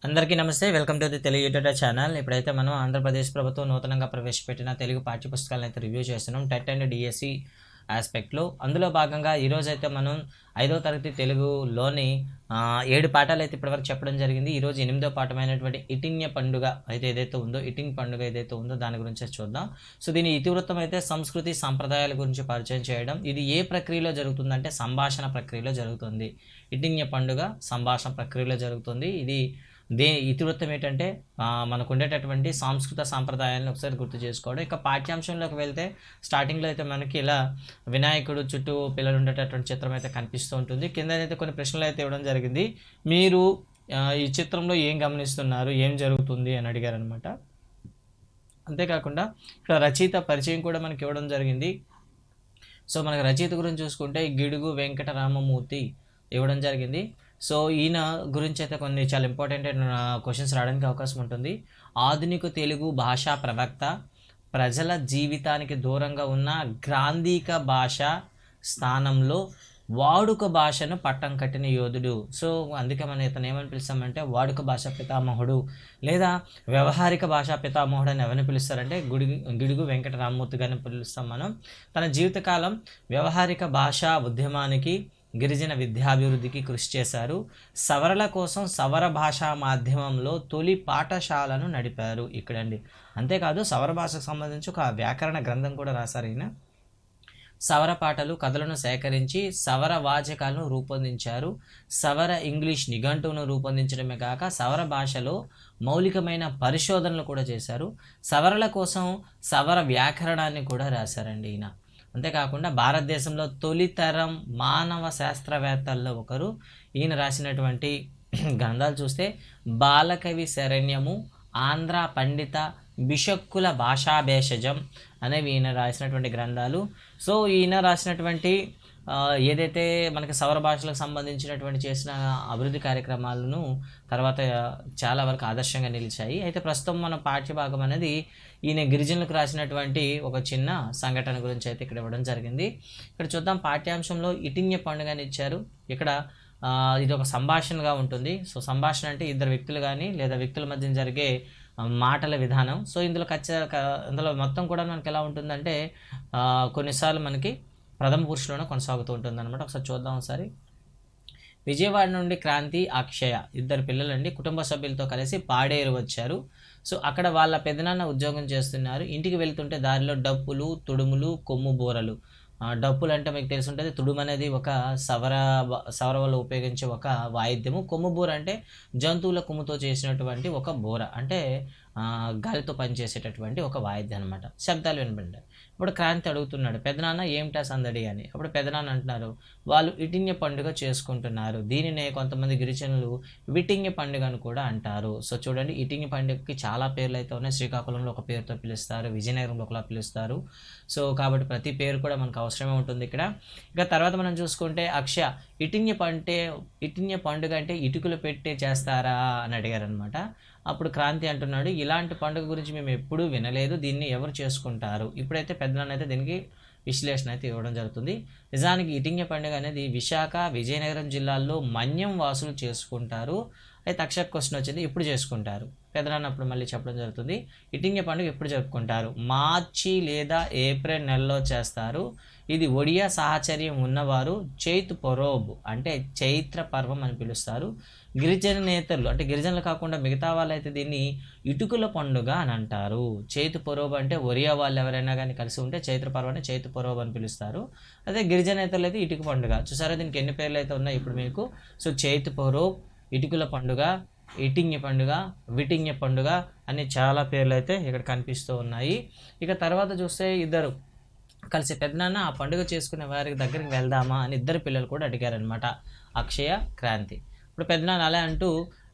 అందరికీ నమస్తే. Welcome to the Telugu YouTube channel. ఇప్పుడైతే మనం ఆంధ్రప్రదేశ్ ప్రభుత్వం నూతనంగా ప్రవేశపెట్టిన తెలుగు పాఠ్యపుస్తకాలను అయితే రివ్యూ చేస్తున్నాం. టెట్ అండ్ డిఎస్సి ఆస్పెక్ట్లో. అందులో భాగంగా ఈరోజైతే మనం 5వ తరగతి తెలుగులోని 7 పాఠాలు అయితే ఇప్పటివరకు చెప్పడం జరిగింది. ఈరోజు 8వ పాఠమైనటువంటి ఇటింగ్య పండుగ అయితే ఏదైతే ఉందో, ఇటింగ్ పండుగ ఏదైతే ఉందో దాని గురించి చూద్దాం. సో దీని ఇతివృత్తం అయితే సంస్కృతి సాంప్రదాయాల గురించి పరిచయం చేయడం. ఇది ఏ ప్రక్రియలో జరుగుతుందంటే సంభాషణ ప్రక్రియలో జరుగుతుంది. ఇటింగ్య పండుగ సంభాషణ ప్రక్రియలో జరుగుతుంది. ఇది ఇతివృత్తం ఏంటంటే మనకు ఉండేటటువంటి సాంస్కృతిక సాంప్రదాయాలను ఒకసారి గుర్తు చేసుకోవడం. ఇక పాఠ్యాంశంలోకి వెళ్తే స్టార్టింగ్లో అయితే మనకి ఇలా వినాయకుడు చుట్టూ పిల్లలు ఉండేటటువంటి చిత్రం అయితే కనిపిస్తూ ఉంటుంది. కింద అయితే కొన్ని ప్రశ్నలు అయితే ఇవ్వడం జరిగింది. మీరు ఈ చిత్రంలో ఏం గమనిస్తున్నారు, ఏం జరుగుతుంది అని అడిగారనమాట. అంతేకాకుండా ఇక్కడ రచయిత పరిచయం కూడా మనకి ఇవ్వడం జరిగింది. సో మనకి రచయిత గురించి చూసుకుంటే గిడుగు వెంకటరామమూర్తి ఇవ్వడం జరిగింది. సో ఈయన గురించి అయితే కొన్ని చాలా ఇంపార్టెంట్ క్వశ్చన్స్ రావడానికి అవకాశం ఉంటుంది. ఆధునిక తెలుగు భాషా ప్రవక్త, ప్రజల జీవితానికి దూరంగా ఉన్న గ్రాంధిక భాష స్థానంలో వాడుక భాషను పట్టం కట్టిన యోధుడు. సో అందుకే మనం ఇతను ఏమని పిలుస్తామంటే వాడుక భాష పితామహుడు లేదా వ్యవహారిక భాషా పితామహుడు అని ఎవరిని పిలుస్తారంటే గిడుగు వెంకటరామమూర్తి గారిని పిలుస్తాం మనం. తన జీవితకాలం వ్యవహారిక భాషా ఉద్యమానికి, గిరిజన విద్యాభివృద్ధికి కృషి చేశారు. సవరల కోసం సవర భాషా మాధ్యమంలో తొలి పాఠశాలను నడిపారు ఇక్కడండి. అంతేకాదు సవర భాషకు సంబంధించి ఒక వ్యాకరణ గ్రంథం కూడా రాశారు ఈయన. సవర పాటలు, కథలను సేకరించి సవర వాచకాలను రూపొందించారు. సవర ఇంగ్లీష్ నిఘంటువును రూపొందించడమే కాక సవర భాషలో మౌలికమైన పరిశోధనలు కూడా చేశారు. సవరల కోసం సవర వ్యాకరణాన్ని కూడా రాశారండి ఈయన. అంతేకాకుండా భారతదేశంలో తొలితరం మానవ శాస్త్రవేత్తల్లో ఒకరు. ఈయన రాసినటువంటి గ్రంథాలు చూస్తే బాలకవి శరణ్యము, ఆంధ్ర పండిత బిషక్కుల భాషాభేషజం అనేవి ఈయన రాసినటువంటి గ్రంథాలు. సో ఈయన రాసినటువంటి ఏదైతే మనకి సౌర భాషలకు సంబంధించినటువంటి చేసిన అభివృద్ధి కార్యక్రమాలను తర్వాత చాలా వరకు ఆదర్శంగా నిలిచాయి. అయితే ప్రస్తుతం మన పాఠ్యభాగం అనేది ఈయన గిరిజనులకు రాసినటువంటి ఒక చిన్న సంఘటన గురించి అయితే ఇక్కడ ఇవ్వడం జరిగింది. ఇక్కడ చూద్దాం. పాఠ్యాంశంలో ఇటింగ్య పండుగని ఇచ్చారు. ఇక్కడ ఇది ఒక సంభాషణగా ఉంటుంది. సో సంభాషణ అంటే ఇద్దరు వ్యక్తులు కానీ లేదా వ్యక్తుల మధ్య జరిగే మాటల విధానం. సో ఇందులో మొత్తం కూడా మనకి ఎలా ఉంటుందంటే కొన్నిసార్లు మనకి ప్రథమ పురుషులోనే కొనసాగుతూ ఉంటుంది అనమాట. ఒకసారి చూద్దాం ఒకసారి. విజయవాడ నుండి క్రాంతి, అక్షయ ఇద్దరు పిల్లలండి కుటుంబ సభ్యులతో కలిసి పాడేరు వచ్చారు. సో అక్కడ వాళ్ళ పెదనాన్న ఉద్యోగం చేస్తున్నారు. ఇంటికి వెళ్తుంటే దారిలో డప్పులు, తుడుములు, కొమ్ము బోరలు. డప్పులు అంటే మీకు తెలిసి ఉంటుంది. తుడుము అనేది ఒక సవర వల్ల ఉపయోగించే ఒక వాయిద్యము. కొమ్ము బోర అంటే జంతువుల కొమ్ముతో చేసినటువంటి ఒక బోర, అంటే గాలితో పనిచేసేటటువంటి ఒక వాయిద్యం అనమాట. శబ్దాలు వినబడ్డాయి. ఇప్పుడు క్రాంతి అడుగుతున్నాడు, పెదనాన్న ఏమిటా సందడి అని. అప్పుడు పెదనాన్న అంటున్నారు, వాళ్ళు ఇటింగ్య పండుగ చేసుకుంటున్నారు. దీనినే కొంతమంది గిరిజనులు విటింగ్య పండుగ అని కూడా అంటారు. సో చూడండి, ఇటింగ్య పండుగకి చాలా పేర్లు అయితే ఉన్నాయి. శ్రీకాకుళంలో ఒక పేరుతో పిలుస్తారు, విజయనగరంలో ఒకలా పిలుస్తారు. సో కాబట్టి ప్రతి పేరు కూడా మనకు అవసరమే ఉంటుంది ఇక్కడ. ఇక తర్వాత మనం చూసుకుంటే అక్షయ ఇటింగ్య పండుగ అంటే ఇటుకలు పెట్టి చేస్తారా అని అడిగారు అనమాట. అప్పుడు క్రాంతి అంటున్నాడు, ఇలాంటి పండుగ గురించి మేము ఎప్పుడూ వినలేదు, దీన్ని ఎవరు చేసుకుంటారు. ఇప్పుడైతే పెద్దనాన్న అయితే దీనికి విశ్లేషణ అయితే ఇవ్వడం జరుగుతుంది. నిజానికి ఇటింగ్య పండుగ అనేది విశాఖ, విజయనగరం జిల్లాల్లో మన్యం వాసులు చేసుకుంటారు. అయితే అక్షర క్వశ్చన్ వచ్చింది, ఎప్పుడు చేసుకుంటారు. పెద్దనాన్న అప్పుడు మళ్ళీ చెప్పడం జరుగుతుంది. ఇటింగ్య పండుగ ఎప్పుడు జరుపుకుంటారు, మార్చి లేదా ఏప్రిల్ నెలలో చేస్తారు. ఇది ఒడియా సాహచర్యం ఉన్నవారు చైత్ పొరోబ్ అంటే చైత్ర పర్వం అని పిలుస్తారు. గిరిజన నేతలు అంటే గిరిజనులు కాకుండా మిగతా వాళ్ళు అయితే దీన్ని ఇటుకల పండుగ అని అంటారు. చైత్ పొరోబ్ అంటే ఒరియా వాళ్ళు ఎవరైనా కానీ కలిసి ఉంటే చైత్ర పర్వం అంటే చైత్ పొరోబ్ అని పిలుస్తారు. అదే గిరిజన నేతలు అయితే ఇటుక పండుగ. చూసారా దీనికి ఎన్ని పేర్లు అయితే ఉన్నాయి ఇప్పుడు మీకు. సో చైత్ పొరోబ్, ఇటుకల పండుగ, ఇటింగ్య పండుగ, విటింగ్య పండుగ అని చాలా పేర్లు అయితే ఇక్కడ కనిపిస్తూ ఉన్నాయి. ఇక తర్వాత చూస్తే ఇద్దరు కలిసి పెద్దనాన్న ఆ పండుగ చేసుకునే వారికి దగ్గరికి వెళ్దామా అని ఇద్దరు పిల్లలు కూడా అడిగారనమాట, అక్షయ, క్రాంతి. ఇప్పుడు పెద్దనాన్న అలా అంటూ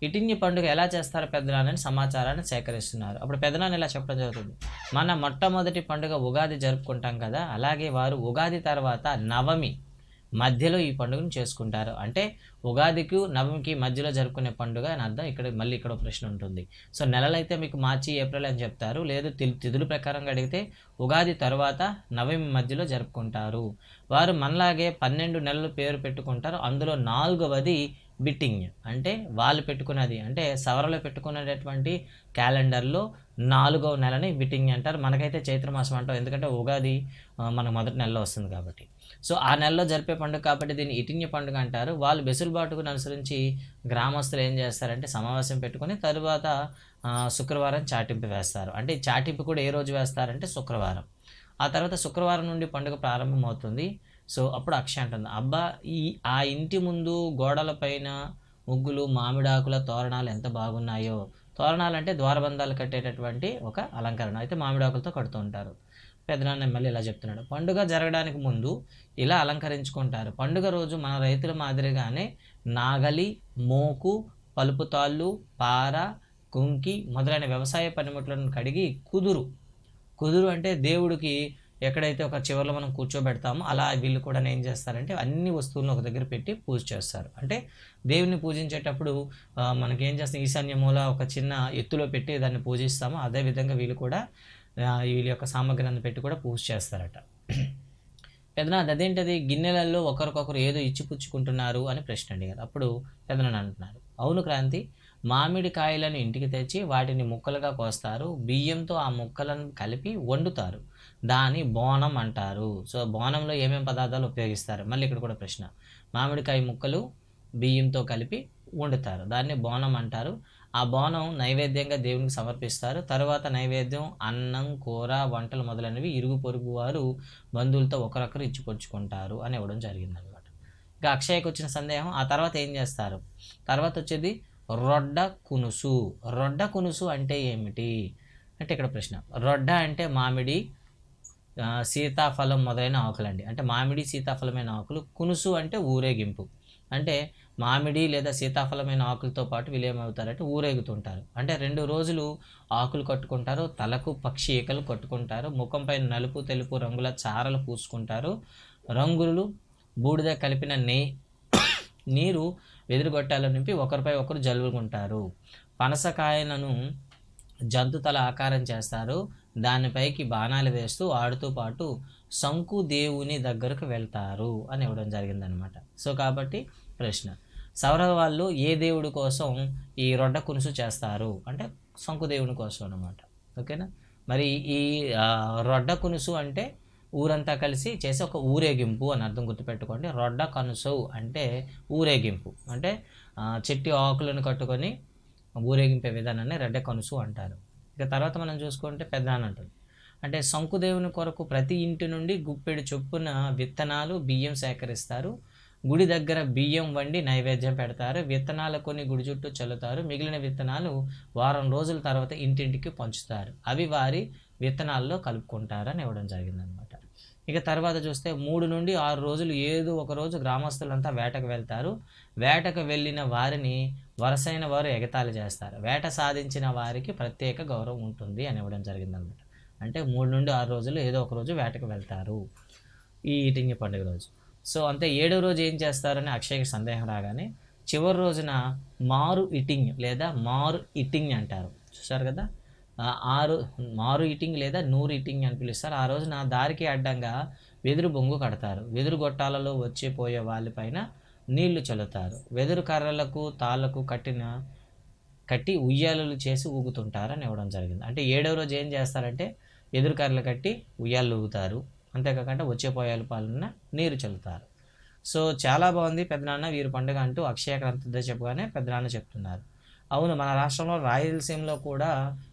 ఇటింగ్య పండుగ ఎలా చేస్తారో పెద్దనాన్న అని సమాచారాన్ని సేకరిస్తున్నారు. అప్పుడు పెద్దనాన్న ఇలా చెప్పడం జరుగుతుంది, మన మొట్టమొదటి పండుగ ఉగాది జరుపుకుంటాం కదా, అలాగే వారు ఉగాది తర్వాత నవమి మధ్యలో ఈ పండుగను చేసుకుంటారు. అంటే ఉగాదికి నవమికి మధ్యలో జరుపుకునే పండుగ అని అర్థం. ఇక్కడ ప్రశ్న ఉంటుంది. సో నెలలైతే మీకు మార్చి, ఏప్రిల్ అని చెప్తారు. లేదు తిథుల ప్రకారంగా అడిగితే ఉగాది తర్వాత నవమి మధ్యలో జరుపుకుంటారు. వారు మనలాగే 12 నెలలు పేరు పెట్టుకుంటారు. అందులో 4వది బిట్టింగ్ అంటే వాళ్ళు పెట్టుకున్నది, అంటే సవరలో పెట్టుకునేటటువంటి క్యాలెండర్లో 4వ నెలని బిట్టింగ్ అంటారు. మనకైతే చైత్రమాసం అంటాం, ఎందుకంటే ఉగాది మనకు మొదటి నెలలో వస్తుంది కాబట్టి. సో ఆ నెలలో జరిపే పండుగ కాబట్టి దీన్ని ఇటింగ్య పండుగ అంటారు. వాళ్ళు వెసులుబాటును అనుసరించి గ్రామస్తులు ఏం చేస్తారంటే సమావేశం పెట్టుకొని తరువాత శుక్రవారం చాటింపు వేస్తారు. అంటే ఈ చాటింపు కూడా ఏ రోజు వేస్తారంటే శుక్రవారం. ఆ తర్వాత శుక్రవారం నుండి పండుగ ప్రారంభమవుతుంది. సో అప్పుడు అక్షయ అంటుంది, అబ్బా ఆ ఇంటి ముందు గోడల పైన ముగ్గులు, మామిడాకుల తోరణాలు ఎంత బాగున్నాయో. తోరణాలు అంటే ద్వారబంధాలు కట్టేటటువంటి ఒక అలంకరణ, అయితే మామిడాకులతో కడుతూ ఉంటారు. పెద్దనాన్న మళ్ళీ ఇలా చెప్తున్నాడు, పండుగ జరగడానికి ముందు ఇలా అలంకరించుకుంటారు. పండుగ రోజు మన రైతుల మాదిరిగానే నాగలి, మోకు, పలుపుతాళ్ళు, పార, కుంకి మొదలైన వ్యవసాయ పనిముట్లను కడిగి కుదురు అంటే దేవుడికి ఎక్కడైతే ఒక చివరిలో మనం కూర్చోబెడతామో అలా వీళ్ళు కూడా ఏం చేస్తారంటే అన్ని వస్తువులను ఒక దగ్గర పెట్టి పూజ చేస్తారు. అంటే దేవుని పూజించేటప్పుడు మనకేం చేస్తాం, ఈశాన్య మూల ఒక చిన్న ఎత్తులో పెట్టి దాన్ని పూజిస్తామో అదేవిధంగా వీళ్ళు కూడా వీళ్ళ యొక్క సామగ్రిని పెట్టి కూడా పూజ చేస్తారట. పెదనాన్న అదేంటది గిన్నెలలో ఒకరికొకరు ఏదో ఇచ్చిపుచ్చుకుంటున్నారు అని ప్రశ్న అడిగారు. అప్పుడు పెదనాన్న అంటున్నారు, అవును క్రాంతి, మామిడి కాయలను ఇంటికి తెచ్చి వాటిని ముక్కలుగా కోస్తారు, బియ్యంతో ఆ ముక్కలను కలిపి వండుతారు, దాన్ని బోనం అంటారు. సో బోనంలో ఏమేమి పదార్థాలు ఉపయోగిస్తారు, మళ్ళీ ఇక్కడ కూడా ప్రశ్న. మామిడికాయ ముక్కలు బియ్యంతో కలిపి వండుతారు, దాన్ని బోనం అంటారు. ఆ బోనం నైవేద్యంగా దేవునికి సమర్పిస్తారు. తర్వాత నైవేద్యం అన్నం, కూర, వంటలు మొదలైనవి ఇరుగు పొరుగు వారు బంధువులతో ఒకరొకరు ఇచ్చిపుచ్చుకుంటారు అని ఇవ్వడం జరిగిందనమాట. ఇంకా అక్షయకు వచ్చిన సందేహం, ఆ తర్వాత ఏం చేస్తారు, తర్వాత వచ్చేది రొడ్డ కునుసు. రొడ్డ కునుసు అంటే ఏమిటి అంటే ఇక్కడ ప్రశ్న. రొడ్డ అంటే మామిడి, సీతాఫలం మొదలైన ఆకులండి, అంటే మామిడి సీతాఫలమైన ఆకులు. కునుసు అంటే ఊరేగింపు, అంటే మామిడి లేదా సీతాఫలమైన ఆకులతో పాటు వీళ్ళు ఏమవుతారంటే ఊరేగుతుంటారు. అంటే 2 రోజులు ఆకులు కట్టుకుంటారు, తలకు పక్షి ఈకలు కట్టుకుంటారు, ముఖంపై నలుపు తెలుపు రంగుల చారలు పూసుకుంటారు, రంగులు బూడిద కలిపిన నీరు వెదురుగొట్టాల నింపి ఒకరిపై ఒకరు జల్లుకుంటారు. పనసకాయలను జంతుతల ఆకారం చేస్తారు, దానిపైకి బాణాలు వేస్తూ ఆడుతూ పాటు శంకు దేవుని దగ్గరకు వెళ్తారు అని ఇవ్వడం జరిగిందనమాట. సో కాబట్టి ప్రశ్న, సౌరవ వాళ్ళు ఏ దేవుడి కోసం ఈ రొడ్డ కునుసు చేస్తారు అంటే శంకు దేవుని కోసం అనమాట. ఓకేనా. మరి ఈ రొడ్డ కునుసు అంటే ఊరంతా కలిసి చేసే ఒక ఊరేగింపు అని అర్థం, గుర్తుపెట్టుకోండి. రొడ్డ కనుసు అంటే ఊరేగింపు, అంటే చెట్టు ఆకులను కట్టుకొని ఊరేగింపే విధానాన్ని రెడ్డ కనుసు అంటారు. ఇక తర్వాత మనం చూసుకుంటే పెద్దనాన్న అంటుంది, అంటే శంకుదేవుని కొరకు ప్రతి ఇంటి నుండి గుప్పెడు చొప్పున విత్తనాలు, బియ్యం సేకరిస్తారు. గుడి దగ్గర బియ్యం వండి నైవేద్యం పెడతారు, విత్తనాలు కొన్ని గుడి చుట్టూ చల్లుతారు, మిగిలిన విత్తనాలు వారం రోజుల తర్వాత ఇంటింటికి పంచుతారు, అవి వారి విత్తనాల్లో కలుపుకుంటారు అని ఇవ్వడం జరిగిందనమాట. ఇక తర్వాత చూస్తే 3 నుండి 6 రోజులు ఏదో ఒక రోజు గ్రామస్తులంతా వేటకు వెళ్తారు. వేటకు వెళ్ళిన వారిని వరసైన వారు ఎగతాళి చేస్తారు, వేట సాధించిన వారికి ప్రత్యేక గౌరవం ఉంటుంది అని ఇవ్వడం జరిగిందనమాట. అంటే 3 నుండి 6 రోజులు ఏదో ఒక రోజు వేటకు వెళ్తారు ఈ ఈటింగ్ పండుగ రోజు. సో అంతే. 7వ రోజు ఏం చేస్తారని అక్షయ్కి సందేహం రాగానే చివరి రోజున మారు ఇటింగ్ లేదా మారు ఇటింగ్ అంటారు, చూసారు కదా. మారు ఇటింగ్ లేదా నూరు ఇటింగ్ అని పిలుస్తారు. ఆ రోజున దారికి అడ్డంగా వెదురు బొంగు కడతారు, వెదురు గొట్టాలలో వచ్చిపోయే వాళ్ళపైన నీళ్లు చల్లుతారు, వెదురు కర్రలకు తాళ్లకు కట్టి ఉయ్యాలలు చేసి ఊగుతుంటారని ఇవ్వడం జరిగింది. అంటే 7వ రోజు ఏం చేస్తారంటే ఎదురు కర్రలు కట్టి ఉయ్యాలు ఊగుతారు, అంతేకాకుండా వచ్చేపోయాల పాలన నీరు చల్లుతారు. సో చాలా బాగుంది పెద్దనాన్న వీరి పండుగ అంటూ అక్షయ క్రాంతి చెప్పగానే పెద్దనాన్న చెప్తున్నారు. అవును, మన రాష్ట్రంలో రాయలసీమలో కూడా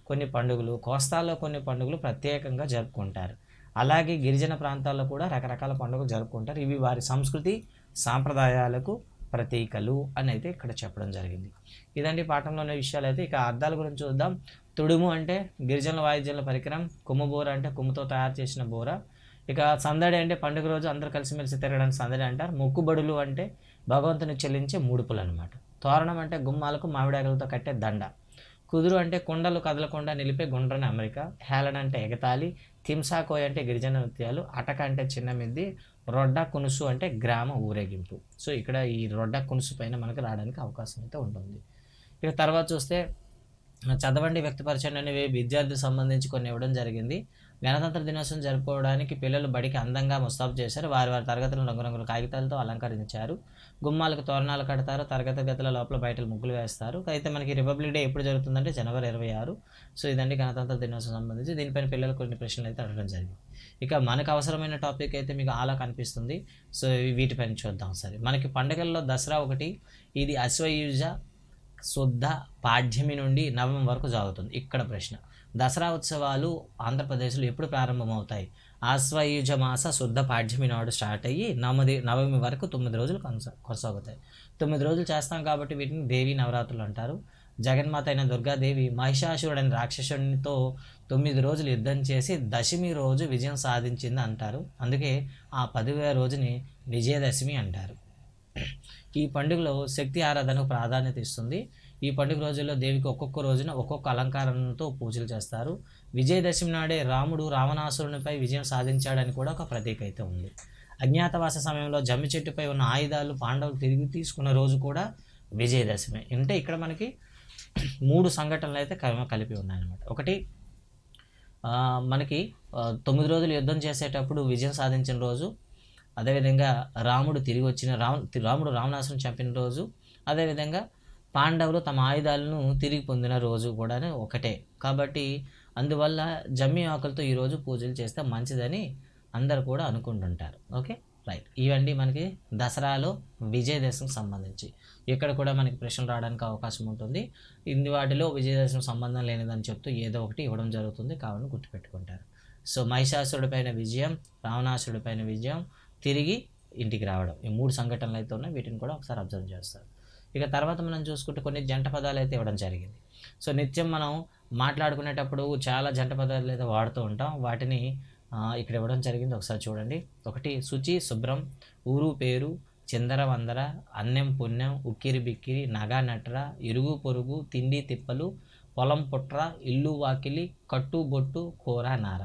కొన్ని పండుగలు, కోస్తాల్లో కొన్ని పండుగలు ప్రత్యేకంగా జరుపుకుంటారు. అలాగే గిరిజన ప్రాంతాల్లో కూడా రకరకాల పండుగలు జరుపుకుంటారు. ఇవి వారి సంస్కృతి సాంప్రదాయాలకు ప్రతీకలు అని అయితే ఇక్కడ చెప్పడం జరిగింది. ఇదండి పాఠంలోని విషయాలు. అయితే ఇక అర్థాల గురించి చూద్దాం. తుడుము అంటే గిరిజనుల వాయిద్యాల పరికరం, కుమ్మబోర అంటే కుమ్మతో తయారు చేసిన బోర. ఇక సందడి అంటే పండుగ రోజు అందరూ కలిసిమెలిసి తిరగడానికి సందడి అంటారు. మొక్కుబడులు అంటే భగవంతుని చెల్లించే ముడుపులు అనమాట. తోరణం అంటే గుమ్మాలకు మామిడాకులతో కట్టే దండ. కుదురు అంటే కుండలు కదలకుండా నిలిపే గుండ్రని అమరిక. హేళన అంటే ఎగతాళి. తిమ్సాకోయ్ అంటే గిరిజన నృత్యాలు. అటక అంటే చిన్న మిద్ది. రొడ్డ కునుసు అంటే గ్రామ ఊరేగింపు. సో ఇక్కడ ఈ రొడ్డ కునుసు పైన మనకు రావడానికి అవకాశం అయితే ఉంటుంది. ఇక తర్వాత చూస్తే చదవండి, వ్యక్తపరచండి అనేవి విద్యార్థులకు సంబంధించి కొన్ని ఇవ్వడం జరిగింది. గణతంత్ర దినోత్సవం జరుపుకోవడానికి పిల్లలు బడికి అందంగా ముస్తాబు చేశారు. వారి వారి తరగతులను రంగురంగుల కాగితాలతో అలంకరించారు. గుమ్మాలకు తోరణాలు కడతారు. తరగతి గదుల లోపల బయట ముగ్గులు వేస్తారు. అయితే మనకి రిపబ్లిక్ డే ఎప్పుడు జరుగుతుందంటే జనవరి 26. సో ఇదండి గణతంత్ర దినోత్సవం సంబంధించి. దీనిపైన పిల్లలు కొన్ని ప్రశ్నలు అయితే అడగడం జరిగింది. ఇక మనకు అవసరమైన టాపిక్ అయితే మీకు ఆలా కనిపిస్తుంది. సో వీటిపైన చూద్దాం సరే. మనకి పండుగల్లో దసరా ఒకటి. ఇది అశ్వయుజ శుద్ధ పాడ్యమి నుండి నవమి వరకు సాగుతుంది. ఇక్కడ ప్రశ్న, దసరా ఉత్సవాలు ఆంధ్రప్రదేశ్లో ఎప్పుడు ప్రారంభమవుతాయి? ఆశ్వయుజ మాస శుద్ధ పాడ్యమి నాడు స్టార్ట్ అయ్యి నవమి వరకు 9 రోజులు కొనసాగుతాయి. 9 రోజులు చేస్తాం కాబట్టి వీటిని దేవీ నవరాత్రులు అంటారు. జగన్మాత అయిన దుర్గాదేవి మహిషాసురుడైన రాక్షసునితో 9 రోజులు యుద్ధం చేసి దశమి రోజు విజయం సాధించింది అంటారు. అందుకే ఆ 10వ రోజుని విజయదశమి అంటారు. ఈ పండుగలో శక్తి ఆరాధనకు ప్రాధాన్యత ఇస్తుంది. ఈ పండుగ రోజుల్లో దేవికి ఒక్కొక్క రోజున ఒక్కొక్క అలంకారంతో పూజలు చేస్తారు. విజయదశమి నాడే రాముడు రావణాసురునిపై విజయం సాధించాడని కూడా ఒక ప్రతీక అయితే ఉంది. అజ్ఞాతవాస సమయంలో జమ్మి చెట్టుపై ఉన్న ఆయుధాలు పాండవులు తిరిగి తీసుకున్న రోజు కూడా విజయదశమి. అంటే ఇక్కడ మనకి 3 సంఘటనలు అయితే కలిపి ఉన్నాయన్నమాట. ఒకటి, మనకి 9 రోజులు యుద్ధం చేసేటప్పుడు విజయం సాధించిన రోజు, అదేవిధంగా రాముడు తిరిగి వచ్చిన రాముడు రావణాసురుని చంపిన రోజు, అదేవిధంగా పాండవులు తమ ఆయుధాలను తిరిగి పొందిన రోజు కూడా ఒకటే. కాబట్టి అందువల్ల జమ్మి ఆకులతో ఈరోజు పూజలు చేస్తే మంచిదని అందరు కూడా అనుకుంటుంటారు. Okay, right. ఇవండి మనకి దసరాలో విజయదశమికి సంబంధించి. ఇక్కడ కూడా మనకి ప్రశ్నలు రావడానికి అవకాశం ఉంటుంది. వాటిలో విజయదశమి సంబంధం లేనిదని చెప్తూ ఏదో ఒకటి ఇవ్వడం జరుగుతుంది, కావాలని గుర్తుపెట్టుకుంటారు. సో మహిషాసురుడి పైన విజయం, రావణాసురుడి పైన విజయం, తిరిగి ఇంటికి రావడం, ఈ 3 సంఘటనలు అయితే ఉన్నాయి. వీటిని కూడా ఒకసారి అబ్జర్వ్ చేస్తారు. ఇక తర్వాత మనం చూసుకుంటే కొన్ని జంట పదాలు అయితే ఇవ్వడం జరిగింది. సో నిత్యం మనం మాట్లాడుకునేటప్పుడు చాలా జంట పదాలు అయితే వాడుతూ ఉంటాం. వాటిని ఇక్కడ ఇవ్వడం జరిగింది, ఒకసారి చూడండి. ఒకటి, శుచి శుభ్రం, ఊరు పేరు, చిందర వందర, అన్నం పుణ్యం, ఉక్కిరి బిక్కిరి, నగా నట్ర, ఇరుగు పొరుగు, తిండి తిప్పలు, పొలం పుట్ర, ఇల్లు వాకిలి, కట్టు బొట్టు, కూర నార.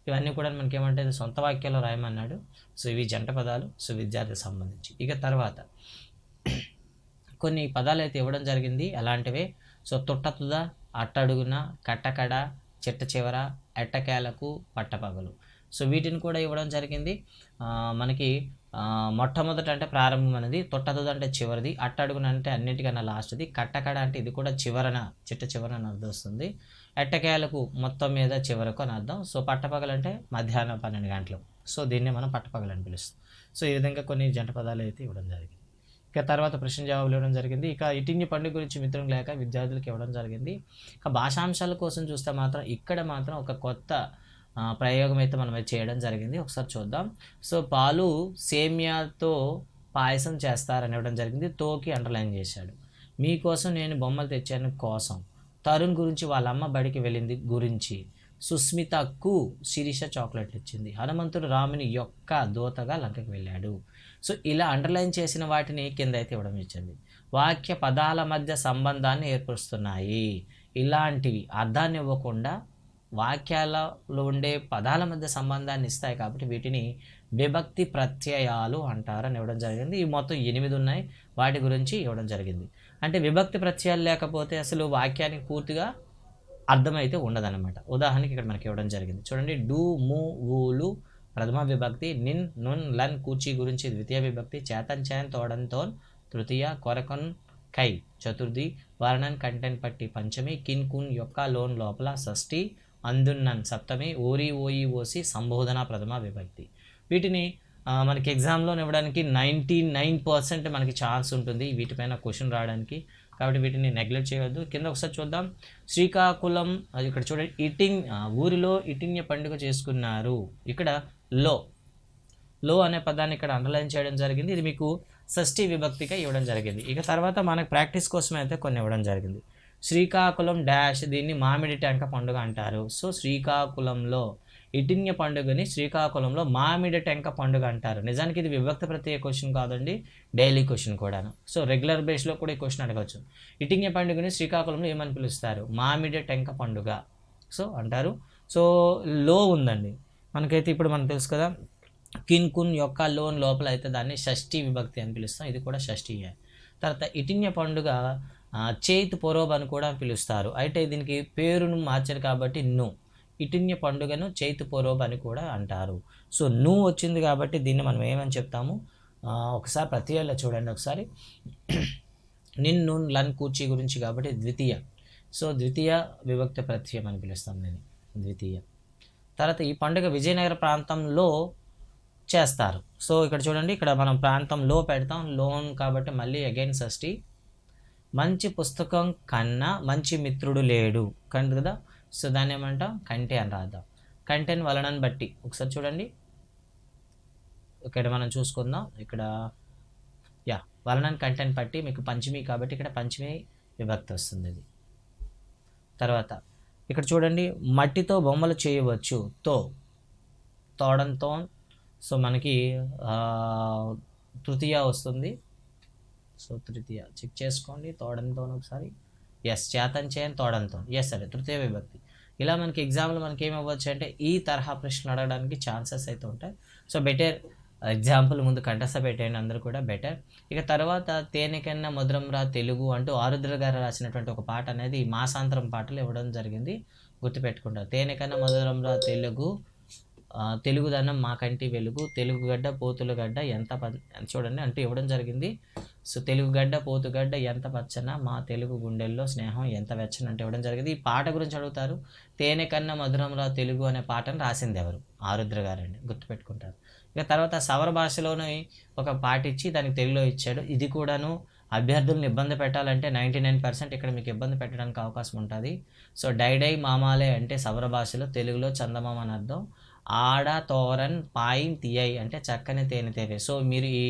ఇవన్నీ కూడా మనకి ఏమంటే సొంత వాక్యాల్లో రాయమన్నాడు. సో ఇవి జంట పదాలు, సో విద్యార్థికి సంబంధించి. ఇక తర్వాత కొన్ని పదాలు అయితే ఇవ్వడం జరిగింది. అలాంటివే, సో తొట్టతుద, అట్టడుగున, కట్టకడ, చిట్ట చివర, ఎట్టకేలకు, పట్టపగలు. సో వీటిని కూడా ఇవ్వడం జరిగింది. మనకి మొట్టమొదట అంటే ప్రారంభం అనేది, తొట్టతుద అంటే చివరిది, అట్టడుగున అంటే అన్నిటికన్నా లాస్ట్ది, కట్టకడ అంటే ఇది కూడా చివరన, చిట్ట చివరన అని అర్థం వస్తుంది, ఎట్టకేలకు మొత్తం మీద చివరకు అని అర్థం. సో పట్టపగలు అంటే మధ్యాహ్నం 12 గంటలు. సో దీన్ని మనం పట్టపగలు అని పిలుస్తాం. సో ఈ విధంగా కొన్ని జంట పదాలు అయితే ఇవ్వడం జరిగింది. ఇక తర్వాత ప్రశ్న జవాబులు ఇవ్వడం జరిగింది. ఇక ఇటింగి పండుగ గురించి మిత్రులు లేక విద్యార్థులకు ఇవ్వడం జరిగింది. ఇక భాషాంశాల కోసం చూస్తే మాత్రం ఇక్కడ మాత్రం ఒక కొత్త ప్రయోగం అయితే మనం చేయడం జరిగింది, ఒకసారి చూద్దాం. సో పాలు సేమియాతో పాయసం చేస్తారని ఇవ్వడం జరిగింది. తోకి అండర్లైన్ చేశాడు. మీకోసం నేను బొమ్మలు తెచ్చాను కోసం, తరుణ్ గురించి వాళ్ళ అమ్మ బడికి వెళ్ళింది గురించి, సుస్మితకు శిరీష చాక్లెట్లు ఇచ్చింది, హనుమంతుడు రాముని యొక్క దూతగా లంకకి వెళ్ళాడు. సో ఇలా అండర్లైన్ చేసిన వాటిని కింద అయితే ఇవ్వడం ఇచ్చింది. వాక్య పదాల మధ్య సంబంధాన్ని ఏర్పరుస్తున్నాయి. ఇలాంటివి అర్థాన్ని ఇవ్వకుండా వాక్యాలలో ఉండే పదాల మధ్య సంబంధాన్ని ఇస్తాయి కాబట్టి వీటిని విభక్తి ప్రత్యయాలు అంటారని ఇవ్వడం జరిగింది. ఈ మొత్తం 8 ఉన్నాయి, వాటి గురించి ఇవ్వడం జరిగింది. అంటే విభక్తి ప్రత్యయాలు లేకపోతే అసలు వాక్యానికి పూర్తిగా అర్థమైతే ఉండదన్నమాట. ఉదాహరణకి ఇక్కడ మనకి ఇవ్వడం జరిగింది, చూడండి. డు, ము, ఊలు ప్రథమ విభక్తి, నిన్, నున్, లన్, కూర్చి గురించి ద్వితీయ విభక్తి, చేతన్, చేన్, తోడన్, తోన్ తృతీయ, కొరకొన్, కై చతుర్థి, వర్ణన్, కంటెన్ పట్టి పంచమి, కిన్, కున్ యొక్క లోన్ లోపల షష్ఠి, అందున్నన్ సప్తమి, ఓరి, ఓయి, ఓసి సంబోధన ప్రథమ విభక్తి. వీటిని మనకి ఎగ్జామ్లో ఇవ్వడానికి 99% మనకి ఛాన్స్ ఉంటుంది వీటిపైన క్వశ్చన్ రావడానికి. కాబట్టి వీటిని నెగ్లెక్ట్ చేయవద్దు. కింద ఒకసారి చూద్దాం. శ్రీకాకుళం, అది ఇక్కడ చూడండి, ఊరిలో ఇటింగ్య పండుగ చేసుకున్నారు. ఇక్కడ లో అనే పదాన్ని ఇక్కడ అండర్లైన్ చేయడం జరిగింది. ఇది మీకు షష్ఠి విభక్తిగా ఇవ్వడం జరిగింది. ఇక తర్వాత మనకు ప్రాక్టీస్ కోసం అయితే కొన్ని ఇవ్వడం జరిగింది. శ్రీకాకుళం డాష్, దీన్ని మామిడి టెంక పండుగ అంటారు. సో శ్రీకాకుళంలో ఇటింగ్య పండుగని శ్రీకాకుళంలో మామిడి టెంక పండుగ అంటారు. నిజానికి ఇది విభక్తి ప్రత్యేక క్వశ్చన్ కాదండి, డైలీ క్వశ్చన్ కూడాను. సో రెగ్యులర్ బేస్లో కూడా ఈ క్వశ్చన్ అడగవచ్చు. ఇటింగ్య పండుగని శ్రీకాకుళంలో ఏమని పిలుస్తారు? మామిడి టెంక పండుగ సో అంటారు. సో లో ఉందండి మనకైతే, ఇప్పుడు మనకు తెలుసు కదా, కిన్, కున్ యొక్క లోన్ లోపల అయితే దాన్ని షష్ఠి విభక్తి అని పిలుస్తాం. ఇది కూడా షష్ఠియే. తర్వాత ఇటింగ్య పండుగ చేత్ పొరోబ్ అని కూడా పిలుస్తారు. అయితే దీనికి పేరును మార్చారు కాబట్టి ను. ఇటిన్య పండుగను చైతు పొరోబ్ అని కూడా అంటారు. సో ను వచ్చింది కాబట్టి దీన్ని మనం ఏమని చెప్తాము, ఒకసారి ప్రత్యయాల్లో చూడండి ఒకసారి. నిన్ను లన్ కూర్చి గురించి కాబట్టి ద్వితీయ. సో ద్వితీయ విభక్తి ప్రత్యయం అని పిలుస్తాం దీన్ని, ద్వితీయ. తర్వాత ఈ పండుగ విజయనగర ప్రాంతంలో చేస్తారు. సో ఇక్కడ చూడండి, ఇక్కడ మనం ప్రాంతంలో పెడతాం, లోన్ కాబట్టి మళ్ళీ అగైన్ షష్ఠి. మంచి పుస్తకం కన్నా మంచి మిత్రుడు లేడు కండి కదా. సో దాన్ని ఏమంటాం, కంటే అని రాద్దాం. కంటెన్ వలనని బట్టి ఒకసారి చూడండి, ఇక్కడ మనం చూసుకుందాం. ఇక్కడ వలనని కంటెంట్ బట్టి మీకు పంచమి కాబట్టి ఇక్కడ పంచమి విభక్తి వస్తుంది ఇది. తర్వాత ఇక్కడ చూడండి, మట్టితో బొమ్మలు చేయవచ్చు, తోడంతో. సో మనకి తృతీయ వస్తుంది. సో తృతీయ చెక్ చేసుకోండి, తోడంతో ఒకసారి. చేతన్ చేయని తోడంతో, సరే తృతీయ విభక్తి. ఇలా మనకి ఎగ్జామ్లో మనకి ఏమవ్వచ్చు అంటే ఈ తరహా ప్రశ్నలు అడగడానికి ఛాన్సెస్ అయితే ఉంటాయి. సో బెటర్ ఎగ్జాంపుల్ ముందు కంఠస్థ పెట్టేయండి అందరూ కూడా, బెటర్. ఇక తర్వాత తేనెకన్నా మధురం రా తెలుగు అంటూ ఆరుద్ర గారు రాసినటువంటి ఒక పాట అనేది మాసాంతరం పాటలు ఇవ్వడం జరిగింది, గుర్తుపెట్టుకుంటారు. తేనెకన్నా మధురం రా తెలుగు, తెలుగుదనం మా కంటి వెలుగు, తెలుగుగడ్డ పోతులగడ్డ ఎంత చూడండి అంటూ ఇవ్వడం జరిగింది. సో తెలుగుగడ్డ పోతుగడ్డ ఎంత పచ్చన, మా తెలుగు గుండెల్లో స్నేహం ఎంత వెచ్చన అంటే ఇవ్వడం జరిగింది. ఈ పాట గురించి అడుగుతారు. తేనె కన్నా మధురం రా తెలుగు అనే పాటను రాసింది ఎవరు, ఆరుద్ర గారండి, గుర్తుపెట్టుకుంటారు. ఇక తర్వాత సవర భాషలోనే ఒక పాట ఇచ్చి దానికి తెలుగులో ఇచ్చాడు. ఇది కూడాను అభ్యర్థులను ఇబ్బంది పెట్టాలంటే 99% ఇక్కడ మీకు ఇబ్బంది పెట్టడానికి అవకాశం ఉంటుంది. సో డైడై మామాలే అంటే సవర భాషలో, తెలుగులో చందమామ అని అర్థం. ఆడ తోరన్ పాయిన్ తీయై అంటే చక్కని తేనె తేనె. సో మీరు ఈ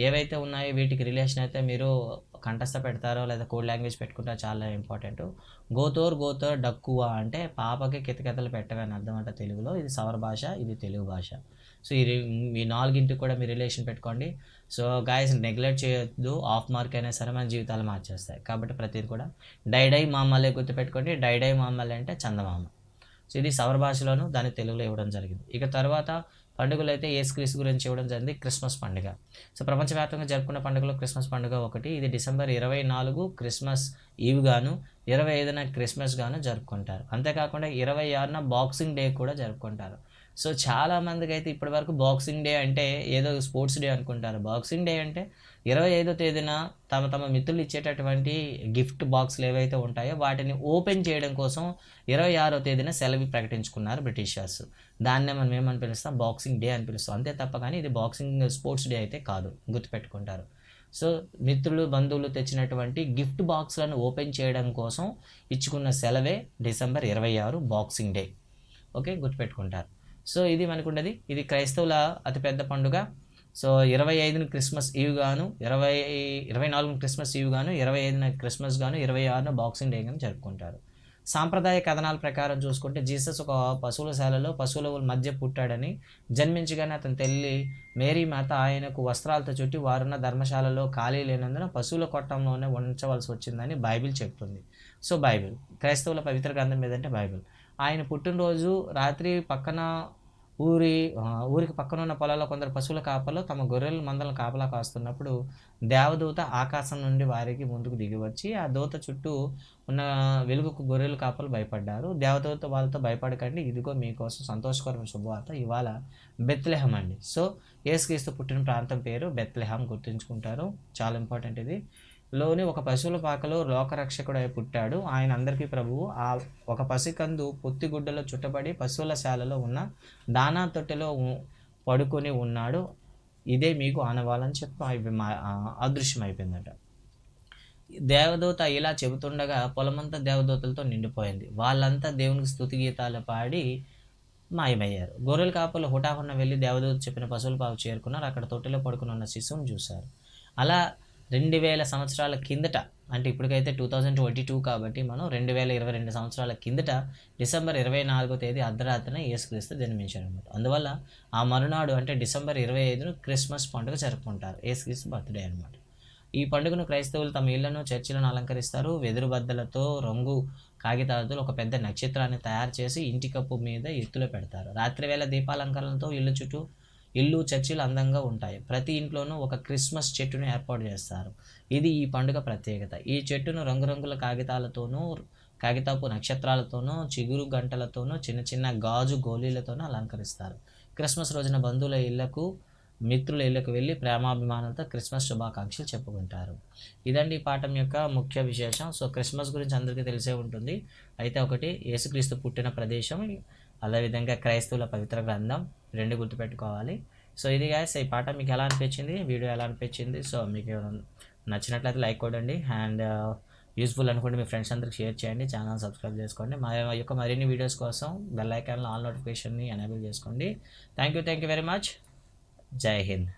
ఏవైతే ఉన్నాయో వీటికి రిలేషన్ అయితే మీరు కంఠస్థ పెడతారో లేదా కోడ్ లాంగ్వేజ్ పెట్టుకుంటారో చాలా ఇంపార్టెంట్. గోతోర్ డక్కువ అంటే పాపకి కితకితలు పెట్టవని అర్థం అంట తెలుగులో. ఇది సవర భాష, ఇది తెలుగు భాష. సో ఈ నాలుగింటికి కూడా మీరు రిలేషన్ పెట్టుకోండి. సో గాయస్ నెగ్లెక్ట్ చేయొద్దు, ఆఫ్ మార్క్ అయినా సరే మన జీవితాలు మార్చేస్తాయి కాబట్టి ప్రతిది కూడా డైడై మామలే గుర్తుపెట్టుకోండి. డైడై మామలే అంటే చందమామ. సో ఇది సవర భాషలోను, దాన్ని తెలుగులో ఇవ్వడం జరిగింది. ఇక తర్వాత పండుగలు అయితే యేసుక్రీస్తు గురించి ఇవ్వడం జరిగింది, క్రిస్మస్ పండుగ. సో ప్రపంచవ్యాప్తంగా జరుపుకున్న పండుగలో క్రిస్మస్ పండుగ ఒకటి. ఇది డిసెంబర్ 24 క్రిస్మస్ ఈవ్ గాను, 25న క్రిస్మస్ గాను జరుపుకుంటారు. అంతేకాకుండా 26న బాక్సింగ్ డే కూడా జరుపుకుంటారు. సో చాలామందికి అయితే ఇప్పటి వరకు బాక్సింగ్ డే అంటే ఏదో స్పోర్ట్స్ డే అనుకుంటారు. బాక్సింగ్ డే అంటే 25వ తేదీన తమ మిత్రులు ఇచ్చేటటువంటి గిఫ్ట్ బాక్స్లు ఏవైతే ఉంటాయో వాటిని ఓపెన్ చేయడం కోసం 26వ తేదీన సెలవు ప్రకటించుకున్నారు బ్రిటిషర్స్. దాన్నే మనం ఏమని పిలుస్తాం, బాక్సింగ్ డే అని పిలుస్తాం. అంతే తప్ప కానీ ఇది బాక్సింగ్ స్పోర్ట్స్ డే అయితే కాదు, గుర్తుపెట్టుకుంటారు. సో మిత్రులు బంధువులు తెచ్చినటువంటి గిఫ్ట్ బాక్స్లను ఓపెన్ చేయడం కోసం ఇచ్చుకున్న సెలవే డిసెంబర్ 26 బాక్సింగ్ డే. ఓకే, గుర్తుపెట్టుకుంటారు. సో ఇది మనకు ఉన్నది. ఇది క్రైస్తవుల అతిపెద్ద పండుగ. సో 25న క్రిస్మస్ ఈవ్ గాను, 24న క్రిస్మస్ ఈవ్ గాను, 25న క్రిస్మస్ గాను, 26న బాక్సింగ్ డే గాను జరుపుకుంటారు. సాంప్రదాయ కథనాల ప్రకారం చూసుకుంటే జీసస్ ఒక పశువుల శాలలో పశువుల మధ్య పుట్టాడని, జన్మించగానే అతని తల్లి మేరీ మాత ఆయనకు వస్త్రాలతో చుట్టి వారున్న ధర్మశాలలో ఖాళీ లేనందున పశువుల కొట్టంలోనే ఉంచవలసి వచ్చిందని బైబిల్ చెప్తుంది. సో బైబిల్ క్రైస్తవుల పవిత్ర గ్రంథం ఏదంటే బైబిల్. ఆయన పుట్టినరోజు రాత్రి ఊరికి పక్కన ఉన్న పొలాల్లో కొందరు పశువుల కాపలు తమ గొర్రెల మందలను కాపలా కాస్తున్నప్పుడు దేవదూత ఆకాశం నుండి వారికి ముందుకు దిగి వచ్చి ఆ దూత చుట్టూ ఉన్న వెలుగుకు గొర్రెల కాపలు భయపడ్డారు. దేవదూత వాళ్ళతో భయపడకండి, ఇదిగో మీకోసం సంతోషకరమైన శుభవార్త, ఇవాళ బెత్లెహం అండి. సో యేసుక్రీస్తు పుట్టిన ప్రాంతం పేరు బెత్లెహం, గుర్తుంచుకుంటారు, చాలా ఇంపార్టెంట్. ఇది లోని ఒక పశువుల పాకలో లోకరక్షకుడై పుట్టాడు, ఆయన అందరికీ ప్రభువు. ఆ ఒక పసికందు పొత్తిగుడ్డలో చుట్టబడి పశువుల శాలలో ఉన్న దానా తొట్టెలో పడుకొని ఉన్నాడు, ఇదే మీకు ఆనవాలని చెప్పి అదృశ్యం అయిపోయిందట. దేవదూత ఇలా చెబుతుండగా పొలమంతా దేవదూతలతో నిండిపోయింది. వాళ్ళంతా దేవునికి స్తుతి గీతాలు పాడి మాయమయ్యారు. గొర్రెల కాపులు హుటాహున్న వెళ్ళి దేవదూత చెప్పిన పశువుల పాకు చేరుకున్నారు. అక్కడ తొట్టెలో పడుకుని ఉన్న శిశువును చూశారు. అలా 2000 సంవత్సరాల కిందట, అంటే ఇప్పటికైతే 2022 కాబట్టి మనం 2022 సంవత్సరాల కిందట డిసెంబర్ 24వ తేదీ అర్ధరాత్రిన యేసుక్రీస్తు జన్మించారు అనమాట. అందువల్ల ఆ మరునాడు అంటే డిసెంబర్ 25ను క్రిస్మస్ పండుగ జరుపుకుంటారు, యేసుక్రీస్తు బర్త్డే అనమాట. ఈ పండుగను క్రైస్తవులు తమ ఇళ్లను, చర్చిలను అలంకరిస్తారు. వెదురు బద్దలతో, రంగు కాగితాలతో ఒక పెద్ద నక్షత్రాన్ని తయారు చేసి ఇంటి కప్పు మీద ఎత్తులో పెడతారు. రాత్రివేళ దీపాలంకరణలతో ఇల్లు చర్చిలు అందంగా ఉంటాయి. ప్రతి ఇంట్లోనూ ఒక క్రిస్మస్ చెట్టును ఏర్పాటు చేస్తారు. ఇది ఈ పండుగ ప్రత్యేకత. ఈ చెట్టును రంగురంగుల కాగితాలతోనూ కాగితపు నక్షత్రాలతోనూ చిగురు గంటలతోనూ చిన్న చిన్న గాజు గోళీలతోనూ అలంకరిస్తారు. క్రిస్మస్ రోజున బంధువుల ఇళ్లకు మిత్రుల ఇళ్లకు వెళ్ళి ప్రేమాభిమానాలతో క్రిస్మస్ శుభాకాంక్షలు చెప్పుకుంటారు. ఇదండి ఈ పాఠం యొక్క ముఖ్య విశేషం. సో క్రిస్మస్ గురించి అందరికీ తెలిసే ఉంటుంది. అయితే ఒకటి యేసుక్రీస్తు పుట్టిన ప్రదేశం, అదేవిధంగా క్రైస్తవుల పవిత్ర గ్రంథం, రెండు గుర్తుపెట్టుకోవాలి. సో ఇది గైస్, ఈ పాఠం మీకు ఎలా అనిపించింది, వీడియో ఎలా అనిపించింది? సో మీకు నచ్చినట్లయితే లైక్ కొట్టండి అండ్ యూస్ఫుల్ అనుకుంటే మీ ఫ్రెండ్స్ అందరికి షేర్ చేయండి. ఛానల్ సబ్స్క్రైబ్ చేసుకోండి. మా యొక్క మరిన్ని వీడియోస్ కోసం బెల్ ఐకాన్లో ఆల్ నోటిఫికేషన్ని ఎనేబుల్ చేసుకోండి. Thank you very much. జై హింద్.